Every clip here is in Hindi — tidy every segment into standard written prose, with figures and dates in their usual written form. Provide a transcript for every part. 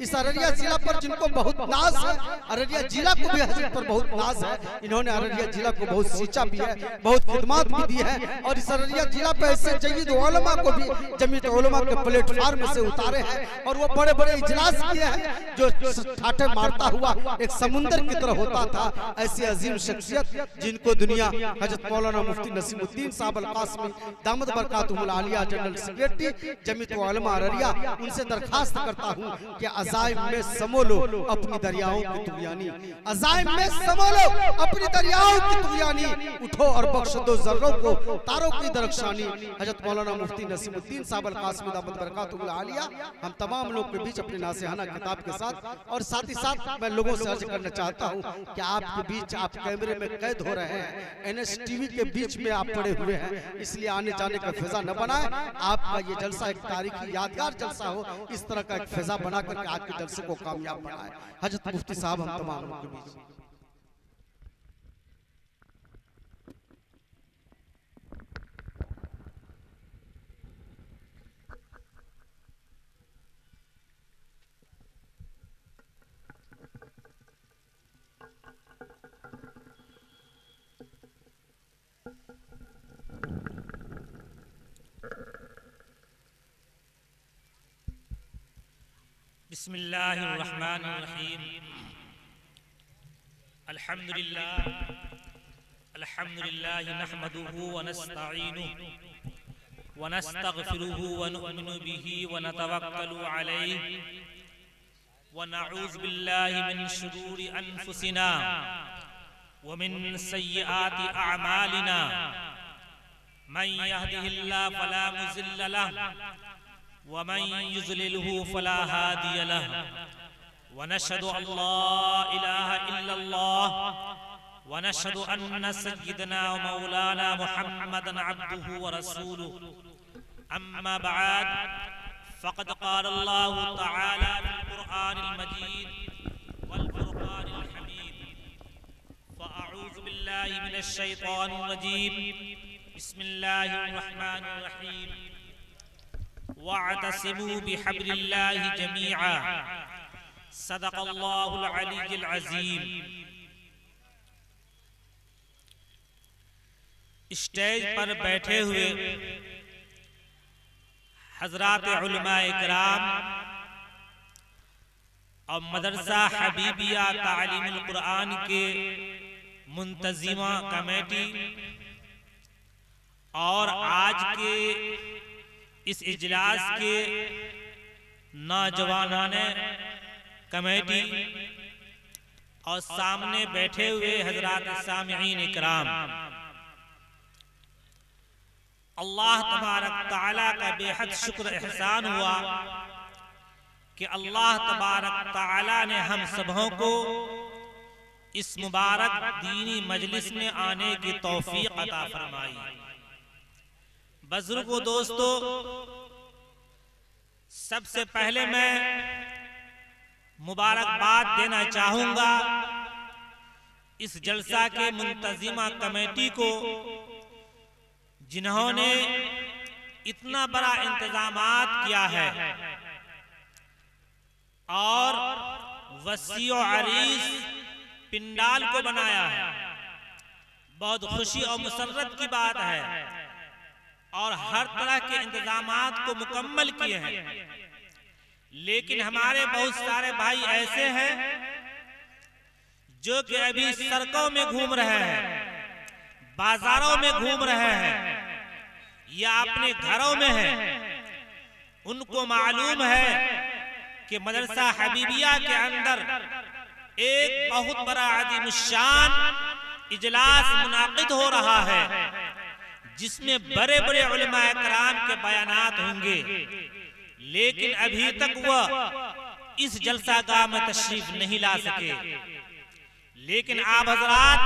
इस अररिया जिला पर जिनको बहुत नाज है, अररिया जिला को भी हजरत पर बहुत नाज है। इन्होंने अररिया जिला को बहुत सींचा भी है, बहुत खिदमत भी दी है और इस अररिया जिला पे ऐसे जयीद उलमा को भी जमीयत उलमा के प्लेटफार्म से उतारे हैं और वो बड़े बड़े इजलास किए हैं जो ठाटे मारता हुआ एक समुंदर की तरह होता था। ऐसी अजीम शख्सियत जिनको दुनिया हजरत मौलाना मुफ्ती नसीमुद्दीन साहब अल कासमी दामद बरकातुहुल आलिया जनरल सेक्रेटरी जमीयत उलमा अररिया, उनसे दरखास्त करता हूँ कि अज़ाइम में समो लो अपनी दरियाओं की तुग़यानी, अज़ाइम में समो लो अपनी दरियाओं की तुग़यानी, उठो और बख्श दो ज़र्रों को तारों की दरख्शानी। हजरत मौलाना मुफ्ती नसीमुद्दीन साहब अल कासमी दामद बरकातुहुल आलिया हम तमाम लोग के बीच अपने नासिहाना किताब के साथ और साथ ही साथ मैं लोगों से अर्ज करना चाहता हूँ कि आपके बीच आप कैमरे में कैद हो रहे हैं, NSTV के बीच में आप पड़े हुए हैं, इसलिए आने जाने का फिजा न बनाए। आपका ये जलसा एक तारीखी यादगार जलसा हो, इस तरह का एक फिजा बना करके आपके जलसे को कामयाब बनाए। हजरत मुफ्ती साहब हम तमाम लोगों के बीच। बिस्मिल्लाहिर्रहमानिर्रहीम। अल्हम्दुलिल्लाह नहमदुहु व नस्तईनुहु व नस्तगफिरुहु व नु'मिनु बिही व नतवक्कलु अलैहि व नऊज़ु बिल्लाहि मिन शुरूरि अनफुसिना व मिन सय्यिआति अअमालिना। मन यहदिहिल्लाहु फला मुज़िल्ल लहु वमन युज़लिलहु फला हादिय लहु व नशहदु अल्ला इलाहा इल्लल्लाह व नशहदु अन्न सय्यिदना व मौलाना मुहम्मदन अब्दुहु व रसूलुहु। अम्मा बअद फ़क़द क़ाल अल्लाहु तआला फ़िल क़ुरआनिल मजीद वल फ़ुरक़ानिल हमीद। फ़अऊज़ु बिल्लाहि मिनश शैतानिर रजीम। बिस्मिल्लाहिर रहमानिर रहीम। वअतसिमू बिहब्लिल्लाहि जमीआ। सदक़ल्लाहुल अलीयुल अज़ीम। स्टेज पर बैठे हुए हज़रात उलमाए किराम और मदरसा हबीबिया तालीमुल कुरान के मुंतज़िमा कमेटी और आज के इस इजलास के नौजवानाने कमेटी और सामने बैठे हुए हजरात सामिईन इकराम, अल्लाह तबारक तआला का बेहद शुक्र एहसान हुआ कि अल्लाह तबारक तआला ने हम सबों को इस मुबारक दीनी मजलिस में आने की तौफीक अता फरमाई। बुजुर्गों, दोस्तों, सबसे पहले मैं मुबारकबाद देना चाहूंगा इस जलसा के मुंतजिमा कमेटी को, जिन्होंने इतना बड़ा इंतजामात किया है और वसीओ अरीस पिंडाल को बनाया है। बहुत खुशी और मुसर्रत की बात है और हर तरह के इंतजामात को मुकम्मल किए हैं। लेकिन हमारे बहुत सारे भाई ऐसे हैं जो कि अभी सड़कों में घूम रहे हैं, बाजारों में घूम रहे हैं या अपने घरों में हैं। उनको मालूम है कि मदरसा हबीबिया के अंदर एक बहुत बड़ा अज़ीमुश्शान इजलास मुनाकिद हो रहा है, जिसमें बड़े बड़े उलमाए किराम के बयानात होंगे। लेकिन अभी तक वह इस जलसागाह में तशरीफ नहीं ला सके। लेकिन आप हजरात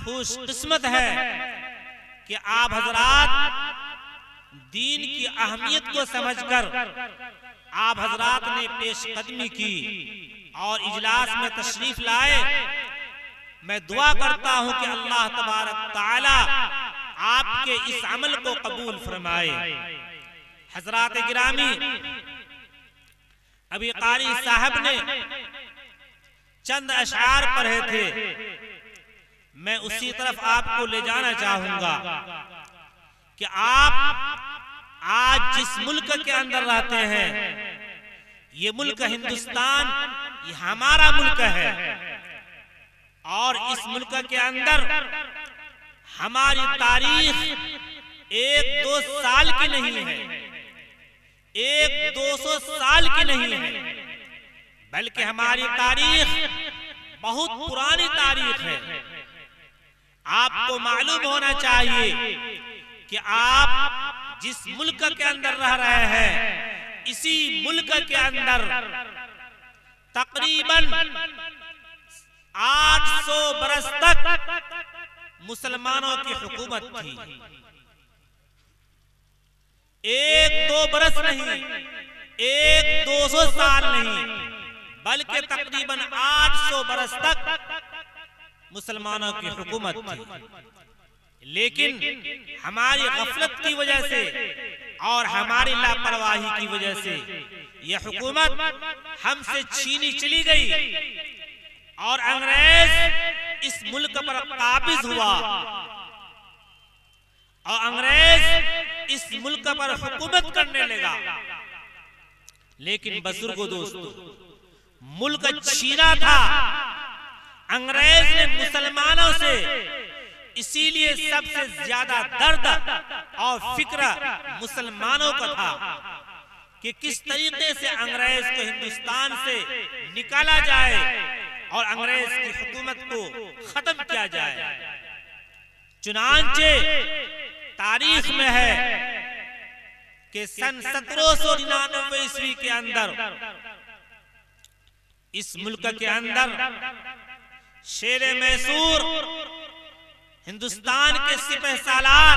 खुशकिस्मत है कि आप हजरात दीन की अहमियत को समझकर आप हजरात ने पेशकदमी की और इजलास में तशरीफ लाए। मैं दुआ करता हूं कि अल्लाह तबारक तआला आपके इस अमल को कबूल फरमाए। हजरात गिरामी, अभी कारी साहब ने चंद अशआर पढ़े थे, मैं उसी तरफ आपको ले जाना चाहूंगा कि आप आज जिस मुल्क के अंदर रहते हैं, ये मुल्क हिंदुस्तान, ये हमारा मुल्क है और इस मुल्क के अंदर हमारी तारीख 1-2 साल की नहीं है, 100-200 साल की नहीं है, बल्कि हमारी तारीख बहुत पुरानी तारीख है। आपको मालूम होना चाहिए कि आप जिस मुल्क के अंदर रह रहे हैं, इसी मुल्क के अंदर तकरीबन 800 बरस तक मुसलमानों की हुकूमत थी। 1-2 बरस नहीं, 100-200 साल नहीं, बल्कि तकरीबन 800 बरस तक मुसलमानों की हुकूमत थी। लेकिन हमारी गफलत की वजह से और हमारी लापरवाही की वजह से यह हुकूमत हमसे छीनी चली गई और अंग्रेज इस मुल्क पर काबिज हुआ और अंग्रेज इस मुल्क पर हुकूमत करने लगा। लेकिन बुजुर्गों दोस्तों, मुल्क छीना था अंग्रेज ने मुसलमानों से, इसीलिए सबसे ज्यादा दर्द और फिक्र मुसलमानों का था कि किस तरीके से अंग्रेज को हिंदुस्तान से निकाला जाए और अंग्रेज की हुकूमत को खत्म किया जाए। चुनांचे तारीख में है कि सन 1799 ईस्वी के अंदर इस मुल्क के अंदर शेरे मैसूर, हिंदुस्तान के सिपह सालार,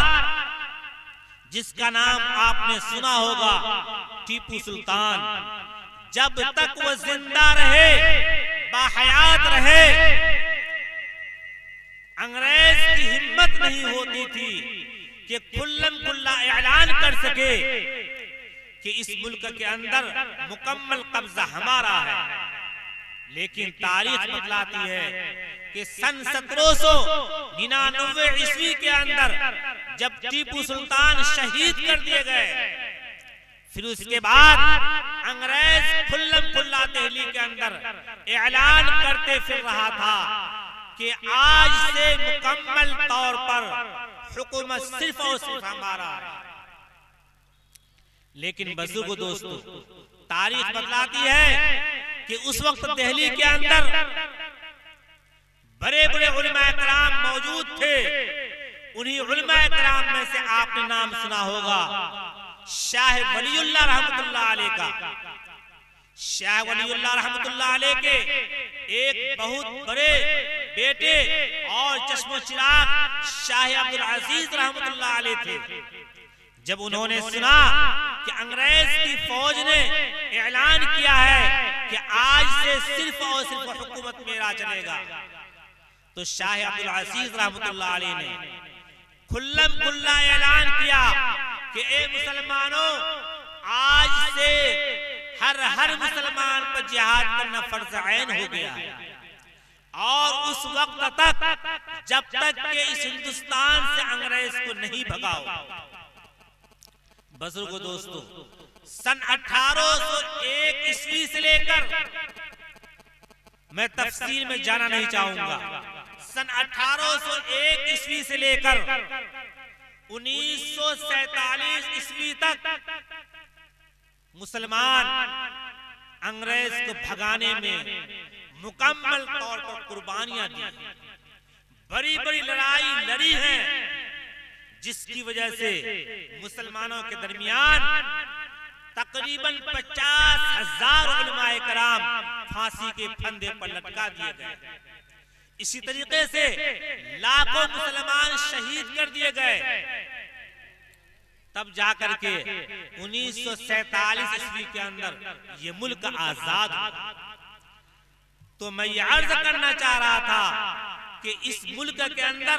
जिसका नाम आपने सुना होगा, टीपू सुल्तान, जब तक वो जिंदा रहे, बाहयात रहे, अंग्रेज की हिम्मत नहीं होती थी कि खुल्लम खुल्ला ऐलान कर सके कि इस मुल्क के अंदर मुकम्मल कब्जा हमारा है। लेकिन तारीख बतलाती है कि सन 1799 ईस्वी के अंदर जब टीपू सुल्तान शहीद कर दिए गए, फिर उसके बाद अंग्रेज खुल्लम खुल्ला दिल्ली के अंदर ऐलान करते फिर रहा था कि आज से मुकम्मल तौर पर हुकूमत सिर्फ और सिर्फ हमारा है। लेकिन बुजुर्गों दोस्तों, तारीख बतलाती है कि उस वक्त दिल्ली के अंदर बड़े बड़े उलमा कराम मौजूद थे। उन्हीं उलमा कराम में से आपने नाम सुना होगा शाह वलीउल्लाह रहमतुल्लाह अलैह का। शाह वलीउल्लाह रहमतुल्लाह अलैह के एक बहुत बड़े बेटे और चश्मो चिराग शाह अब्दुल अजीज रहमतुल्लाह अलैह थे। जब उन्होंने सुना कि अंग्रेज की फौज ने ऐलान किया है कि आज से सिर्फ और सिर्फ हुकूमत मेरा चलेगा, तो शाह अब्दुल अजीज रहमतुल्लाह अलैह ने खुल्लम खुल्ला ऐलान किया कि ए मुसलमानों, आज से हर मुसलमान पर जिहाद करना फर्ज ऐन हो गया है और उस वक्त तक जब तक कि इस हिंदुस्तान से अंग्रेज को नहीं भगाओ। बुजुर्गों दोस्तों, सन 1801 ईस्वी से लेकर, मैं तफसील में जाना नहीं चाहूंगा, सन 1801 ईस्वी से लेकर 1947 ईस्वी तक मुसलमान अंग्रेज को भगाने में मुकम्मल तौर पर कुर्बानियां दी, बड़ी बड़ी लड़ाई लड़ी है, जिसकी वजह से मुसलमानों के दरमियान तकरीबन 50,000 उलमाए कराम फांसी के फंदे पर लटका दिए गए। इसी तरीके से लाखों मुसलमान शहीद कर दिए गए। तब जाकर के 1947 ईस्वी के अंदर ये मुल्क आजाद हुआ। तो मैं ये अर्ज करना चाह रहा था कि इस मुल्क के अंदर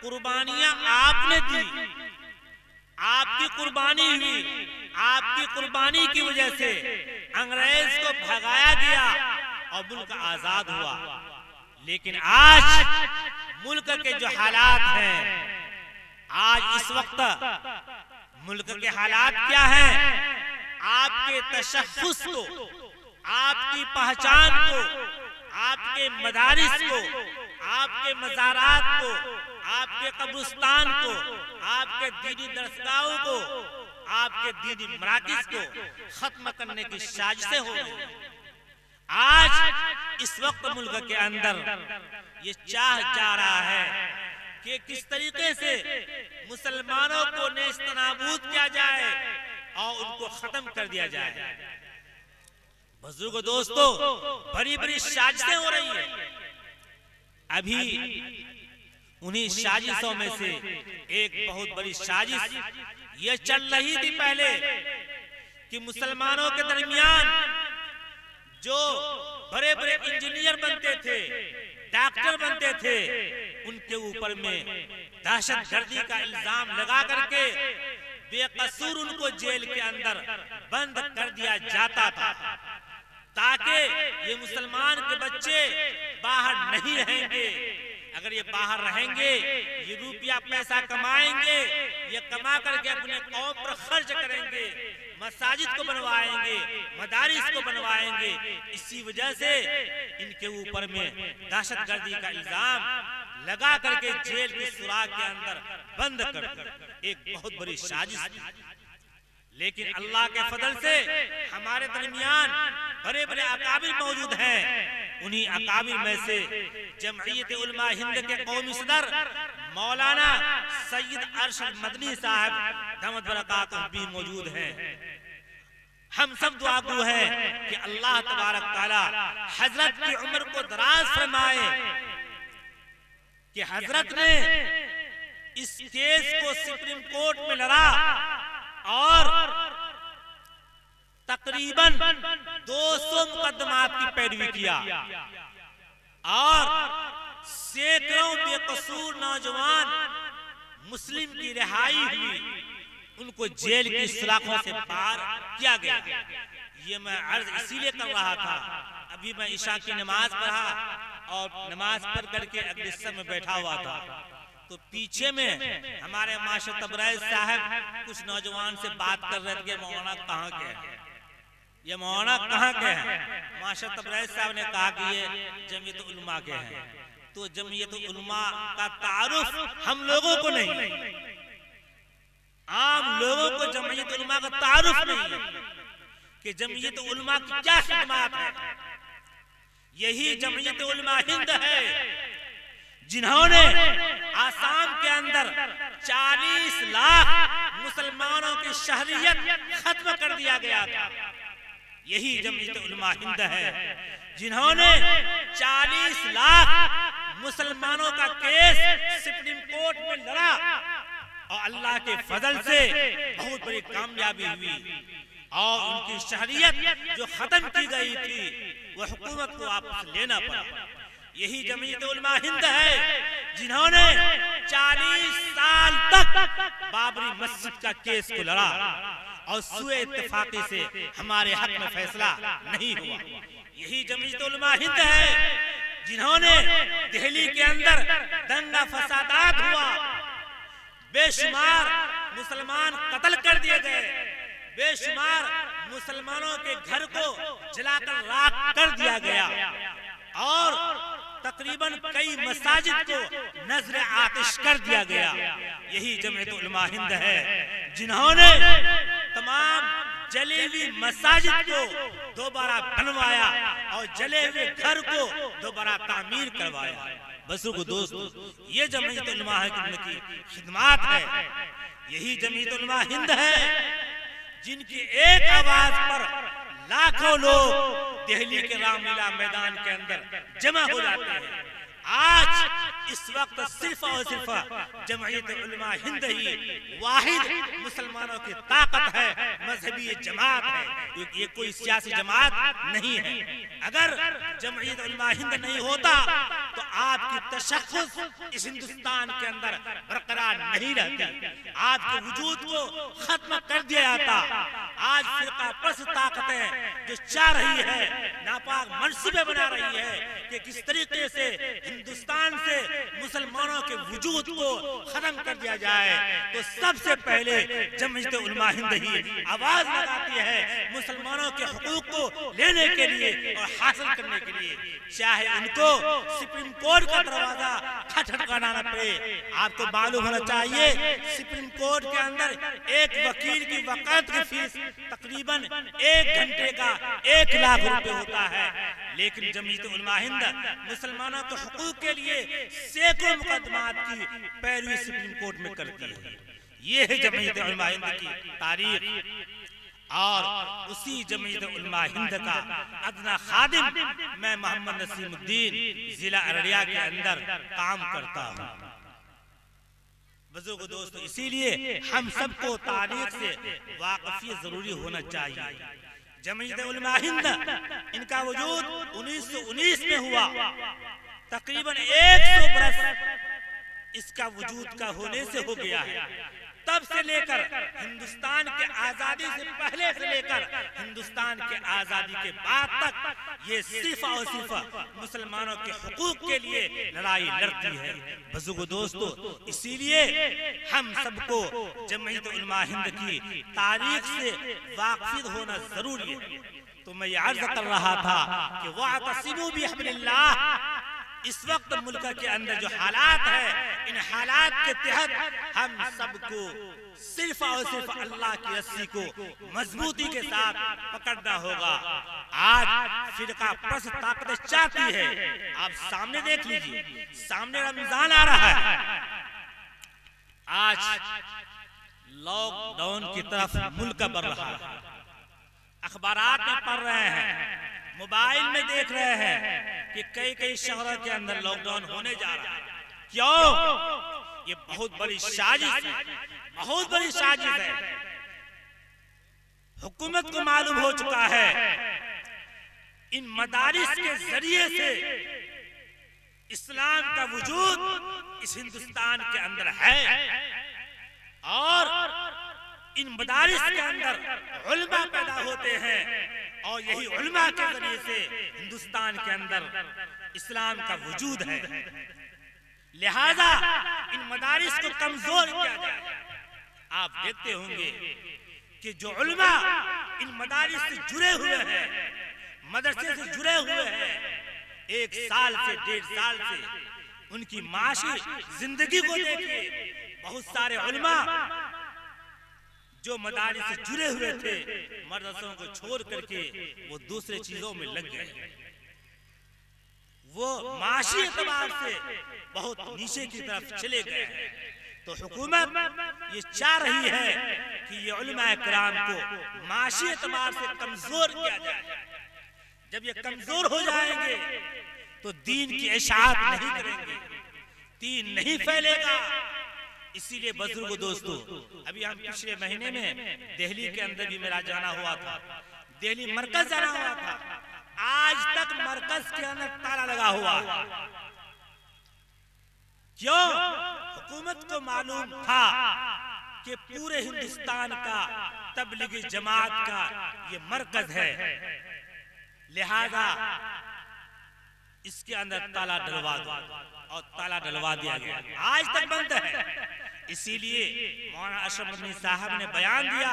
कुर्बानियां आपने दी, आपकी कुर्बानी हुई, आपकी कुर्बानी की वजह से अंग्रेज को भगाया गया और मुल्क आजाद हुआ। लेकिन आज मुल्क के जो हालात हैं, आज इस वक्त मुल्क के हालात क्या हैं? आपके तशख़्ख़ुस को, आपकी पहचान को, आपके मदारिस को, आपके मज़ारात को, आपके कब्रिस्तान को, आपके दीनी दरसगाहों को, आपके दीनी मराकिज़ को खत्म करने की साजिशें हो रही हैं। आज इस वक्त मुल्क के अंदर ये चाह जा रहा है कि किस तरीके से मुसलमानों को नेस्तनाबूद किया जाए और उनको खत्म कर दिया जाए। बुजुर्ग दोस्तों, बड़ी बड़ी साजिशें हो रही हैं। अभी उन्हीं साजिशों में से एक बहुत बड़ी साजिश ये चल रही थी पहले कि मुसलमानों के दरमियान जो बड़े बड़े इंजीनियर बनते थे, डॉक्टर बनते थे, उनके ऊपर में दहशतगर्दी का इल्जाम लगा करके बेकसूर उनको जेल के अंदर बंद कर दिया जाता था, ताकि ये मुसलमान के बच्चे बाहर नहीं रहेंगे। अगर ये बाहर रहेंगे, ये रुपया पैसा कमाएंगे, ये कमा करके अपने कौम पर खर्च करेंगे, मसाजिद को बनवाएंगे, मदारिस को बनवाएंगे। इसी वजह से इनके ऊपर में दहशतगर्दी का इल्जाम लगा करके जेल की सुराख के अंदर बंद कर एक बहुत बड़ी साजिश। लेकिन अल्लाह के फजल से हमारे दरमियान बड़े बड़े अकाबिर मौजूद हैं। उन्हीं अकाबिर में से जमईयत उलमा हिंद के कौमी सदर मौलाना सैयद अरशद मदनी साहब दामद बरकातुहू भी मौजूद हैं। हम सब दुआगो हैं कि अल्लाह तबारक तआला हजरत की उम्र को दराज फरमाए, कि हजरत ने इस केस को सुप्रीम कोर्ट में लड़ा और तकरीबन 200 मुकदमात की पैरवी किया और सैकड़ों बेकसूर नौजवान मुस्लिम की रिहाई हुई, उनको जेल की सलाखों से पार किया गया। ये मैं अर्ज इसीलिए कर रहा था, अभी मैं इशा की नमाज पढ़ा और नमाज पढ़ करके अगले सर में बैठा हुआ था, तो पीछे में हमारे मास्टर तबरेज़ साहब कुछ नौजवान से बात कर रहे थे, मौलाना कहाँ के हैं, ये मौलाना कहाँ के हैं। मास्टर तबरेज़ साहब ने कहा कि ये जमीयत उलमा के हैं। तो जमीयत उलमा का तारुफ हम लोगों को नहीं, आम लोगों को जमीयत उलमा का तारुफ नहीं कि जमीयत उलमा की क्या खिदमत है। यही जमीयत उलमा हिंद है जिन्होंने आसाम के अंदर 40 लाख मुसलमानों की शहरियत खत्म कर दिया गया था। यही जमीयत उलमा हिंद है जिन्होंने 40 लाख मुसलमानों का केस सुप्रीम कोर्ट में लड़ा और अल्लाह के फजल से बहुत बड़ी कामयाबी हुई और उनकी शहरियत जो खत्म की गई थी वो हुकूमत को वापस लेना पड़ा। यही जमीयत उलमा हिंद है जिन्होंने 40 साल तक बाबरी मस्जिद का केस को लड़ा और सुए इत्तेफाकी से हमारे हक में फैसला नहीं हुआ। यही जमीयत उलमा हिंद है जिन्होंने दिल्ली के अंदर दंगा फसादात हुआ, बेशुमार मुसलमान कत्ल कर दिए गए, बेशुमार मुसलमानों के घर को जलाकर राख कर दिया गया और तकरीबन कई मसाजिद को नजर आतिश कर दिया गया। यही जमीयत उलमा हिंद है जिन्होंने तमाम जले हुए मसाजिद को दोबारा बनवाया और जले हुए घर को दोबारा तामीर करवाया। बुजुर्ग दोस्तों, ये जमीयत उलमा हिंद की खिदमत है। यही जमीयत उलमा हिंद है जिनकी एक आवाज पर लाखों लोग दिल्ली के रामलीला मैदान के अंदर जमा हो जाते हैं। आज इस वक्त सिर्फ और सिर्फ जमीयत उलमा हिंद ही वाहिद मुसलमानों की ताकत है, मजहबी जमात है, ये कोई सियासी जमात नहीं है। अगर जमीयत उलमा हिंद नहीं होता तो आपकी तशख्खुस इस हिंदुस्तान के अंदर बरकरार नहीं रहती, आपके वजूद को खत्म कर दिया जाता। आज फिरका परस्त ताकतें जो चाह रही है, नापाक मनसूबे बना रही है कि किस तरीके से हिंदुस्तान से मुसलमानों के वजूद को खत्म कर दिया जाए, तो सबसे पहले जमीयत उलमा हिंद ही आवाज लगाती है मुसलमानों के हुकूक को लेने के लिए और हासिल करने के लिए, चाहे उनको सुप्रीम कोर्ट का दरवाजा खटखटाना पड़े। आपको मालूम होना चाहिए सुप्रीम कोर्ट के अंदर एक वकील की वकालत की फीस तकरीबन 1 घंटे का 1 लाख रुपए होता है, लेकिन जमीयत उलमा हिंद मुसलमानों के हुकूक के लिए सैकड़ों मुकदमात की पैरवी सुप्रीम कोर्ट में करती है। ये है जमीयत उलमा हिंद की तारीख। और उसी जमीयत उलमा हिंद का अदना खादिम मैं मोहम्मद नसीमुद्दीन जिला अररिया के अंदर काम करता हूँ। बुजुर्ग दोस्तों, इसीलिए हम सबको तारीख से वाकफी जरूरी होना चाहिए। जमीयत उलमा हिंद इनका वजूद 1919 में हुआ, तकरीबन 100 बरस इसका वजूद का होने से हो गया है। तब से लेकर हिंदुस्तान के आजादी से पहले से लेकर हिंदुस्तान के आजादी के बाद तक ये सिर्फ और सिर्फ मुसलमानों के हुकूक के लिए लड़ाई लड़ती है। बुजुर्ग दोस्तों, इसीलिए हम सबको जमीयत उलमा हिंद की तारीख से वाकिफ होना जरूरी है। तो मैं ये अर्ज कर रहा था कि वातसिमू बिहब्लिल्लाह, इस वक्त मुल्क के अंदर जो हालात है, इन हालात के तहत हम सबको सिर्फ और सिर्फ अल्लाह की रस्सी को मजबूती के साथ पकड़ना होगा। आज फिरका परस्त ताकत चाहती है, आप सामने देख लीजिए, सामने रमजान आ रहा है, आज लॉकडाउन की तरफ मुल्क बढ़ रहा है, अखबारात में पढ़ रहे हैं, मोबाइल में देख रहे हैं कि कई शहरों के अंदर लॉकडाउन होने जा रहा है। क्यों? ये बहुत बड़ी साजिश है, बहुत बड़ी साजिश है। हुकूमत को मालूम हो चुका है इन मदारिस के जरिए से इस्लाम का वजूद इस हिंदुस्तान के अंदर है, और इन मदारिस के अंदर उलमा पैदा होते हैं, और यही उलमा के जरिए से हिंदुस्तान के अंदर इस्लाम का वजूद है। लिहाजा इन मदारिस को कमजोर किया जाए। आप देखते होंगे कि जो उलमा इन मदारिस से जुड़े हुए हैं, मदरसे से जुड़े हुए हैं, 1 साल से 1.5 साल से उनकी माशी जिंदगी को देखिए। बहुत सारे उलमा जो मदारिस से जुड़े हुए थे, मदरसों को छोड़ करके वो दूसरे चीजों में लग गए, वो माशी एतबार से बहुत नीचे की तरफ चले गए। तो हुकूमत ये चाह रही है कि ये उलमा किराम को माशी एतबार से कमजोर किया जाए। जब ये कमजोर हो जाएंगे तो दीन की इशाअत नहीं करेंगे, दीन नहीं फैलेगा। इसीलिए बुजुर्ग दोस्तों, अभी हम पिछले महीने में दिल्ली के अंदर भी मेरा जाना हुआ था, दिल्ली मरकज जाना हुआ था। आज तक मरकज के अंदर ताला लगा हुआ। क्यों? हुकूमत को मालूम था कि पूरे हिंदुस्तान का तबलीगी जमात का ये मरकज है, लिहाजा इसके अंदर ताला डलवा दो, और ताला डलवा दिया गया। आज तक बंद है। इसीलिए मौलाना अशरफ मदनी साहब ने बयान दिया,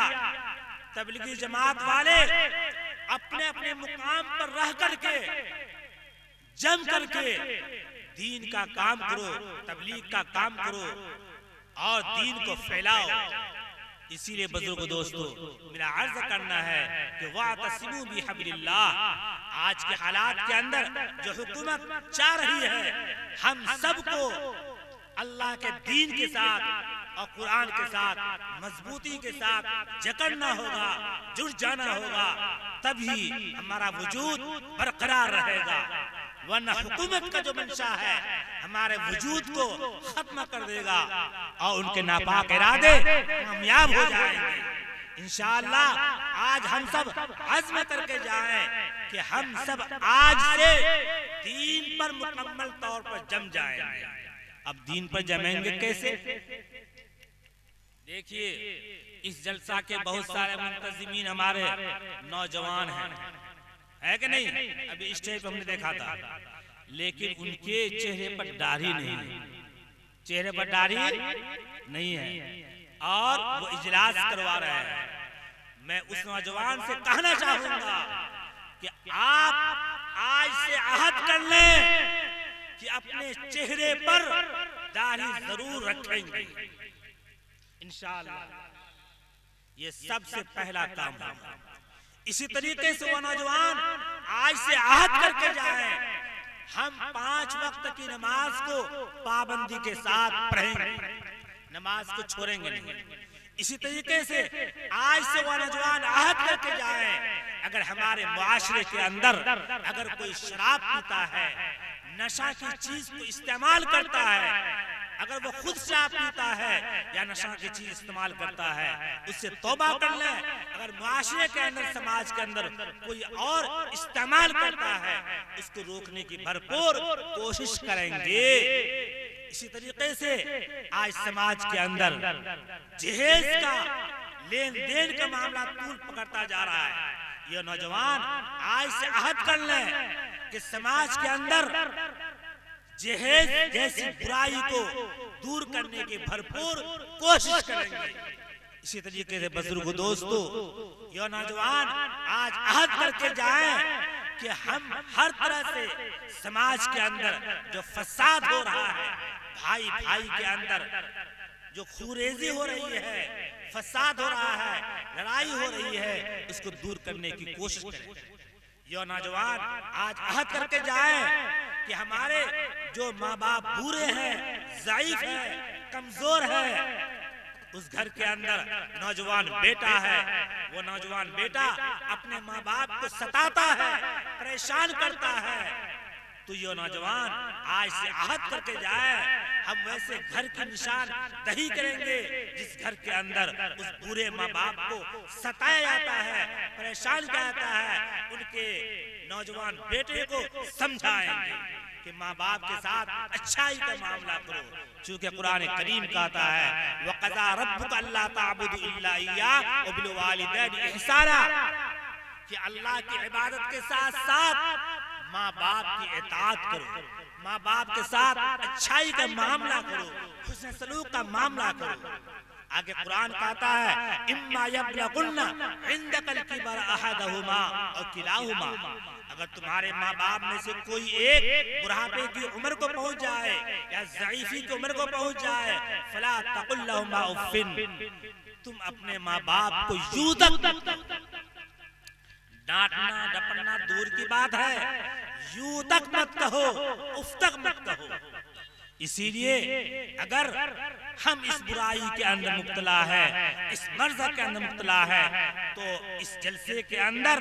तबलीगी जमात वाले अपने अपने मुकाम पर रह करके जम करके दीन का काम करो, तबलीग का काम करो और दीन को फैलाओ। इसीलिए बुजुर्ग दोस्तों, मेरा अर्ज करना है कि वातसिमू बिहब्लिल्लाह, आज के हालात के अंदर जो हुकूमत चाह रही है, हम सबको अल्लाह के दीन के साथ और कुरान के साथ मजबूती के साथ जकड़ना होगा, जुड़ जाना होगा, तभी हमारा वजूद बरकरार रहेगा। वरना हुकूमत का जो मंशा है हमारे वजूद को खत्म कर देगा और उनके नापाक इरादे कामयाब हो जाएंगे। इंशाअल्लाह आज हम सब अज़्म करके जाएं कि हम सब आज से दीन पर मुकम्मल तौर पर जम जाएंगे। अब दीन पर जमेंगे कैसे? देखिए, इस जलसा के बहुत सारे मुंतज़िमीन हमारे नौजवान हैं, है कि नहीं? अभी स्टेज पर हमने देखा था, लेकिन उनके चेहरे पर दाढ़ी नहीं है, चेहरे पर दाढ़ी नहीं है और वो इजलास करवा रहे हैं। मैं उस नौजवान से कहना चाहूंगा कि आप आज से अहद कर लें कि अपने चेहरे पर दाढ़ी जरूर रखेंगे इंशाअल्लाह। ये सबसे पहला काम होगा। इसी तरीके से वो नौजवान आज से अहद करके जाए, हम 5 वक्त की नमाज को पाबंदी के साथ पढ़ेंगे, नमाज को छोड़ेंगे नहीं। इसी तरीके से आज से वो नौजवान अहद करके जाए, अगर हमारे मुआशरे के अंदर अगर कोई शराब पीता है, नशा की चीज को इस्तेमाल करता है, अगर वो खुद शराब पीता है या नशा की चीज इस्तेमाल करता है, उससे तौबा कर ले। अगर मुआशरे के अंदर, समाज के अंदर कोई और इस्तेमाल करता है, उसको रोकने की भरपूर कोशिश करेंगे। इसी तरीके से आज समाज के अंदर जहेज का लेन देन का मामला तूल पकड़ता जा रहा है। ये नौजवान आज से अहद कर ले कि समाज के अंदर जहेज जैसी बुराई को दूर करने की भरपूर कोशिश करेंगे। इसी तरीके से बुजुर्ग दोस्तों, ये नौजवान आज अहद करके जाएं कि हम हर तरह से समाज के अंदर जो फसाद हो रहा है, भाई भाई के अंदर जो खूरेजी हो रही है, फसाद हो रहा है, लड़ाई हो रही है, उसको दूर करने की कोशिश करें। ये नौजवान आज अहद करके जाए कि हमारे जो माँ बाप बूढ़े हैं, ज़ईफ है, कमजोर है, उस घर के अंदर नौजवान बेटा है, वो नौजवान बेटा अपने माँ बाप को सताता है, परेशान करता है, तो ये नौजवान आज से अहद करके जाए, हम वैसे घर की निशान दही करेंगे जिस घर के अंदर उस बुरे माँ बाप को सताया जाता है, परेशान किया जाता है, उनके नौजवान बेटे को समझाएंगे कि माँ बाप के साथ अच्छाई का मामला करो। चूंकि कुरान करीम कहता है, वक़ज़ा रब्बुका अल्ला ताबुदु इल्ला इय्याहु व बिल वालिदैनि इहसाना, कि अल्लाह की इबादत के साथ साथ माँ बाप की इताअत करो, माँ बाप के साथ अच्छाई का मामला करो, हुस्न सलूक का मामला करो। आगे कुरान कहता है, इम्मा यब्लगुन्ना इंदकल किबर अहदहुमा औ किलाहुमा, अगर तुम्हारे माँ बाप में से कोई एक बुढ़ापे की उम्र को पहुंच जाए या ज़ईफी की उम्र को पहुंच जाए, फला तकुल लहुमा उफ़िन, तुम अपने माँ बाप को यूं तक डांटना डपटना दूर की बात है, यूं तक मत कहो, उफ तक मत कहो। इसीलिए अगर हम इस बुराई के अंदर मुब्तला है, इस मर्ज के अंदर मुब्तला है, तो इस जलसे के अंदर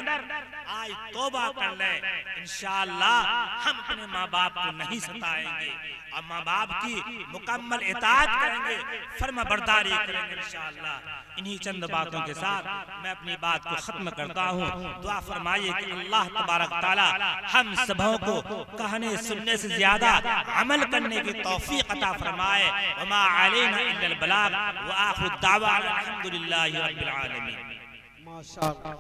आज तौबा कर ले, इंशाअल्लाह हम अपने माँ बाप को नहीं सताएंगे और माँ बाप की मुकम्मल इताअत करेंगे, फर्मा बरदारी करेंगे इंशाअल्लाह। इन्हीं चंद बातों के साथ मैं अपनी बात को खत्म करता हूँ। दुआ फरमाइए कि अल्लाह तबारक ताला हम सबों को कहने सुनने से ज्यादा अमल करने की तौफीक अता फरमाए। वमा अलैना इल्लल बलाग व आखिरु दावाना अल्हम्दुलिल्लाहि रब्बिल आलमीन। माशाअल्लाह।